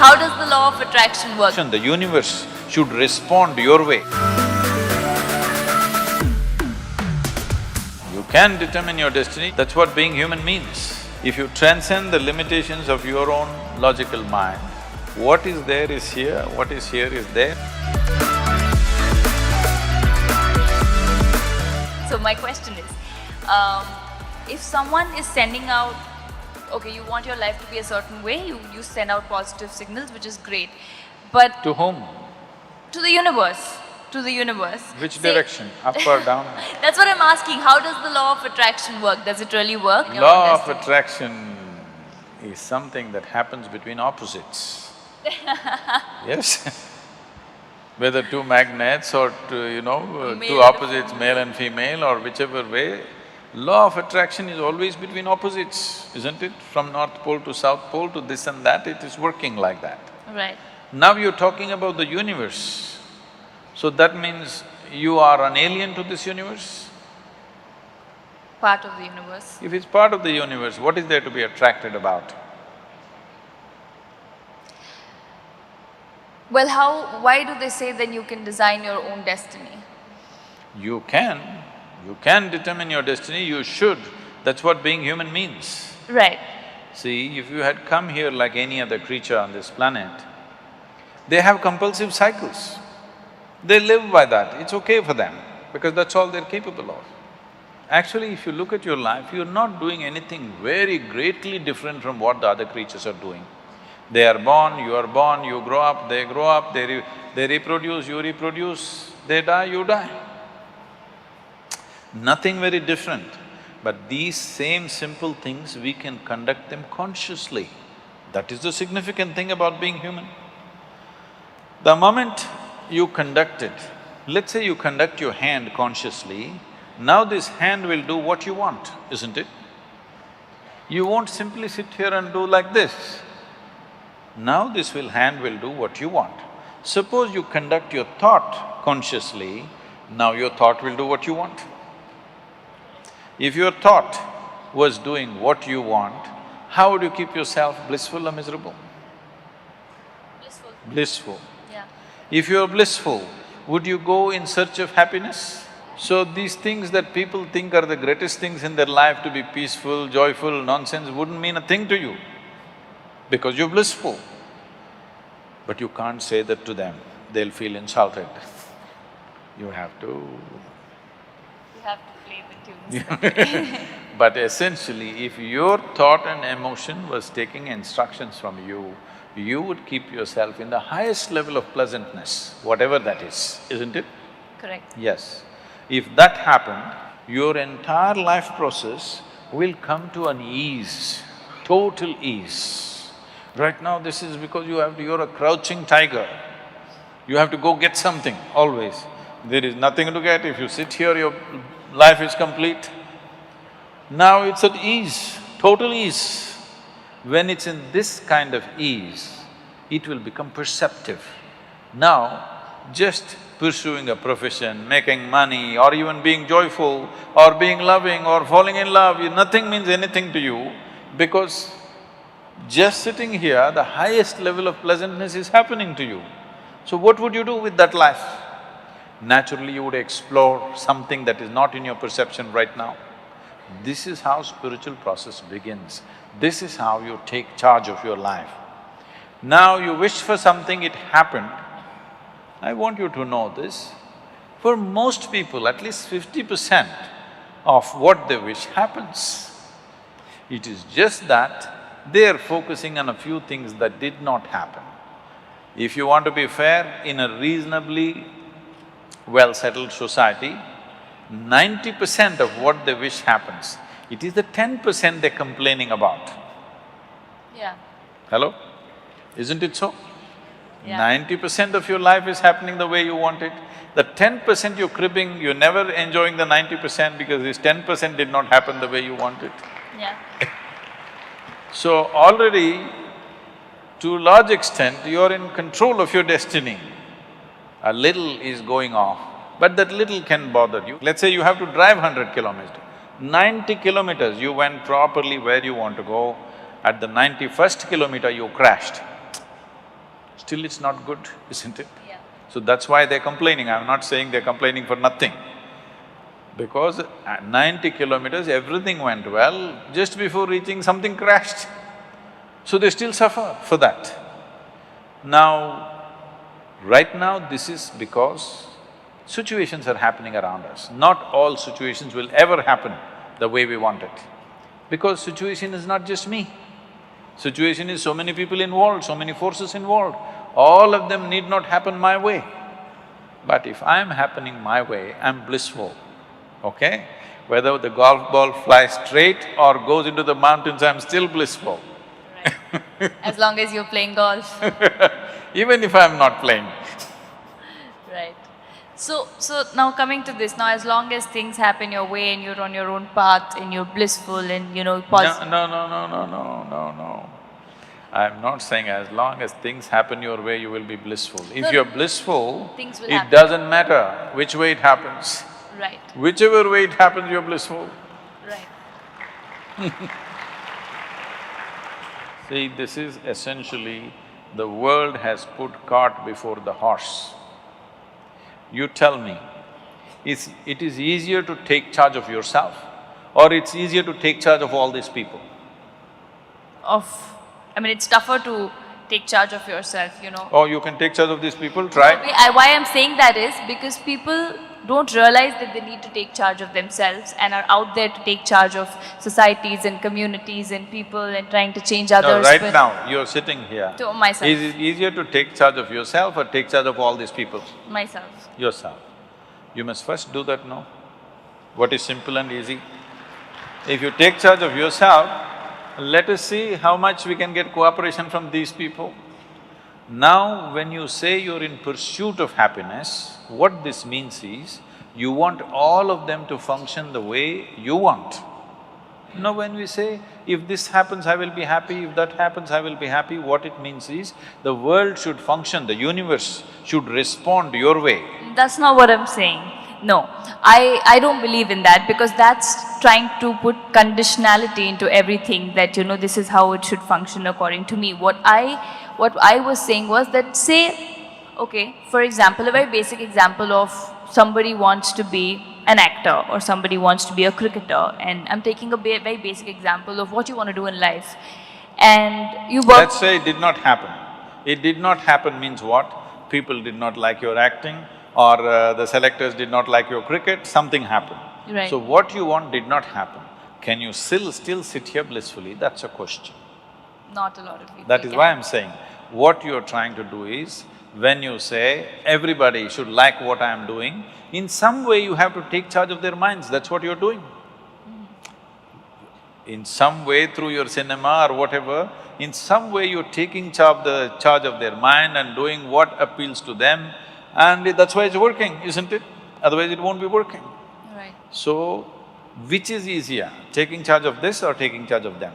how does the law of attraction work? The universe should respond your way. You can determine your destiny, that's what being human means. If you transcend the limitations of your own logical mind, what is there is here, what is here is there. So my question is, if someone is sending out, okay, you want your life to be a certain way, you send out positive signals, which is great, but… To whom? To the universe, to the universe. Which direction? Up or down? That's what I'm asking, how does the law of attraction work? Does it really work? Law of attraction is something that happens between opposites. Yes? Whether two magnets or two opposites, male and female or whichever way, law of attraction is always between opposites, isn't it? From North Pole to South Pole to this and that, it is working like that. Right. Now you're talking about the universe, so that means you are an alien to this universe? Part of the universe. If it's part of the universe, what is there to be attracted about? Well, why do they say then you can design your own destiny? You can determine your destiny, you should. That's what being human means. Right. See, if you had come here like any other creature on this planet, they have compulsive cycles. They live by that, it's okay for them, because that's all they're capable of. Actually, if you look at your life, you're not doing anything very greatly different from what the other creatures are doing. They are born, you grow up, they reproduce, you reproduce, they die, you die. Nothing very different, but these same simple things, we can conduct them consciously. That is the significant thing about being human. The moment you conduct it, let's say you conduct your hand consciously, now this hand will do what you want, isn't it? You won't simply sit here and do like this. Now hand will do what you want. Suppose you conduct your thought consciously, now your thought will do what you want. If your thought was doing what you want, how would you keep yourself blissful or miserable? Blissful. Blissful. Yeah. If you're blissful, would you go in search of happiness? So these things that people think are the greatest things in their life, to be peaceful, joyful, nonsense, wouldn't mean a thing to you, because you're blissful. But you can't say that to them, they'll feel insulted. You have to… You have to play the tunes. But essentially, if your thought and emotion was taking instructions from you, you would keep yourself in the highest level of pleasantness, whatever that is, isn't it? Correct. Yes. If that happened, your entire life process will come to an ease, total ease. Right now, this is because you're a crouching tiger. You have to go get something, always. There is nothing to get. If you sit here, your life is complete. Now it's at ease, total ease. When it's in this kind of ease, it will become perceptive. Now, just pursuing a profession, making money, or even being joyful, or being loving, or falling in love, nothing means anything to you, because just sitting here, the highest level of pleasantness is happening to you. So what would you do with that life? Naturally, you would explore something that is not in your perception right now. This is how spiritual process begins. This is how you take charge of your life. Now you wish for something, it happened. I want you to know this. For most people, at least 50% of what they wish happens. It is just that they are focusing on a few things that did not happen. If you want to be fair, in a reasonably well-settled society, 90% of what they wish happens. It is the 10% they're complaining about. Yeah. Hello? Isn't it so? Yeah. 90% of your life is happening the way you want it. The 10% you're cribbing, you're never enjoying the 90% because this 10% did not happen the way you want it. Yeah. So already, to a large extent, you're in control of your destiny. A little is going off, but that little can bother you. Let's say you have to drive 100 kilometers. 90 kilometers you went properly where you want to go. At the 91st kilometer you crashed. still it's not good, isn't it? Yeah. So that's why they're complaining. I'm not saying they're complaining for nothing. Because at 90 kilometers, everything went well, just before reaching, something crashed. So they still suffer for that. Now, right now, this is because situations are happening around us. Not all situations will ever happen the way we want it. Because situation is not just me. Situation is so many people involved, so many forces involved. All of them need not happen my way. But if I'm happening my way, I'm blissful, okay? Whether the golf ball flies straight or goes into the mountains, I'm still blissful. Right. As long as you're playing golf. Even if I'm not playing. Right. So now coming to this, now as long as things happen your way and you're on your own path and you're blissful and positive. No. I'm not saying as long as things happen your way, you will be blissful. If No, you're blissful, things will it happen. doesn't matter which way it happens. Right, Whichever way it happens, you're blissful. right. See, this is essentially, the world has put cart before the horse. You tell me, it is easier to take charge of yourself or it's easier to take charge of all these people? It's tougher to take charge of yourself. Oh, you can take charge of these people, try. Why I'm saying that is because people don't realize that they need to take charge of themselves and are out there to take charge of societies and communities and people and trying to change No, others. right now, you're sitting here. To myself. Is it easier to take charge of yourself or take charge of all these people? Myself. Yourself. You must first do that, no? What is simple and easy? If you take charge of yourself, let us see how much we can get cooperation from these people. Now, when you say you're in pursuit of happiness, what this means is, you want all of them to function the way you want. Now, when we say, if this happens, I will be happy, if that happens, I will be happy, what it means is, the world should function, the universe should respond your way. That's not what I'm saying. No, I don't believe in that because that's trying to put conditionality into everything that, this is how it should function according to me. What I was saying was that say, okay, for example, a very basic example of somebody wants to be an actor or somebody wants to be a cricketer, and I'm taking a very basic example of what you want to do in life. And you work… Let's say it did not happen. It did not happen means what? People did not like your acting, or the selectors did not like your cricket, something happened. Right. So what you want did not happen. Can you still sit here blissfully? That's a question. Not a lot of people. That is why I'm saying, what you're trying to do is, when you say, everybody should like what I'm doing, in some way you have to take charge of their minds, that's what you're doing. In some way, through your cinema or whatever, in some way you're taking charge of their mind and doing what appeals to them, and that's why it's working, isn't it? Otherwise it won't be working. Right. So, which is easier, taking charge of this or taking charge of them?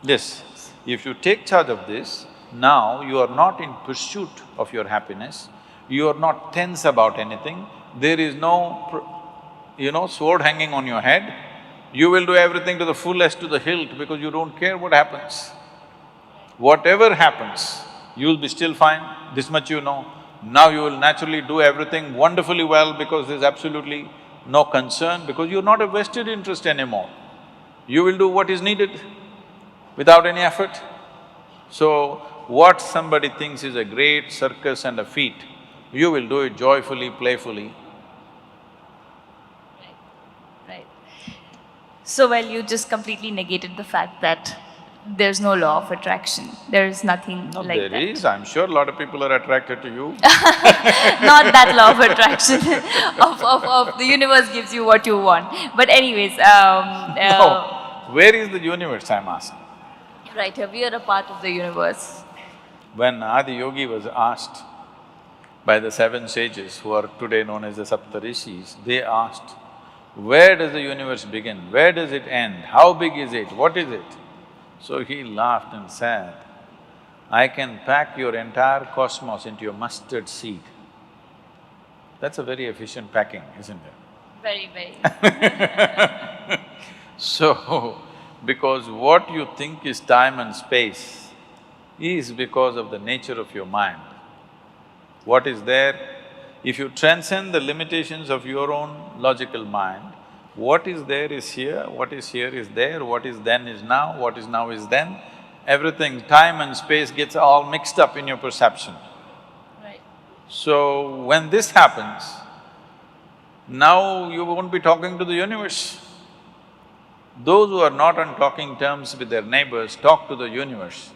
This. If you take charge of this, now you are not in pursuit of your happiness, you are not tense about anything, there is no, sword hanging on your head, you will do everything to the fullest, to the hilt, because you don't care what happens. Whatever happens, you'll be still fine, this much you know. Now you will naturally do everything wonderfully well because there's absolutely no concern, because you're not a vested interest anymore. You will do what is needed without any effort. So, what somebody thinks is a great circus and a feat, you will do it joyfully, playfully. Right. So, well, you just completely negated the fact that there's no law of attraction. There is nothing No, like that. there is, I'm sure a lot of people are attracted to you. Not that law of attraction of the universe gives you what you want. But anyways, No, where is the universe, I'm asking? right here, we are a part of the universe. When Adi Yogi was asked by the 7 sages who are today known as the Saptarishis, they asked, where does the universe begin? Where does it end? How big is it? What is it? So he laughed and said, I can pack your entire cosmos into a mustard seed. That's a very efficient packing, isn't it? Very, very. So, because what you think is time and space is because of the nature of your mind. What is there, if you transcend the limitations of your own logical mind, what is there is here, what is here is there, what is then is now, what is now is then. Everything, time and space gets all mixed up in your perception. Right. So, when this happens, now you won't be talking to the universe. Those who are not on talking terms with their neighbors talk to the universe.